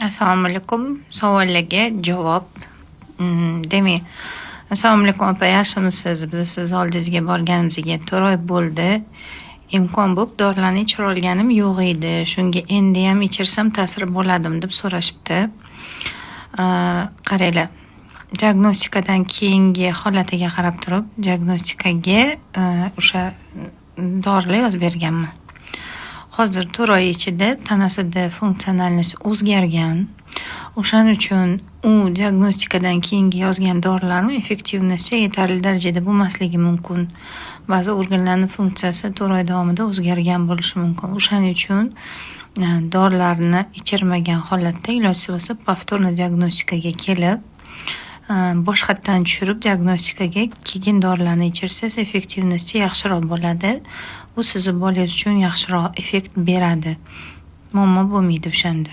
Assalomu alaykum. Savollarga javob. Demak, assalomu alaykum opa, yaxshimisiz? Biz siz oldingizga borganimizga 4 oy bo'ldi. Imkon bo'lib dorilarni ichira olganim yo'q edi. Shunga endi ham ichirsam ta'sir bo'ladimi deb so'rashibdi. Qaranglar. Diagnostikadan keyingi holatiga qarab turib, diagnostikaga o'sha dorilar yozib berganman. Hozir 4 oy ichida tanasida funksionalность o'zgargan. O'shaning uchun u diagnostikadan keyingi yozgan dorilarning effektivnosti yetarli darajada bo'lmasligi mumkin. Ba'zi organlarning funksiyasi 4 oy davomida o'zgargan bo'lishi mumkin. O'shaning uchun dorilarni ichirmagan holatda ilojisi bo'lsa повторно diagnostikaga kelib, boshqatdan tushirib diagnostikaga keyin dorilarni ichirsangiz effektivnosti yaxshiroq bo'ladi. U sizni bolangiz uchun yaxshiroq effekt beradi. Muammo bo'lmaydi o'shanda.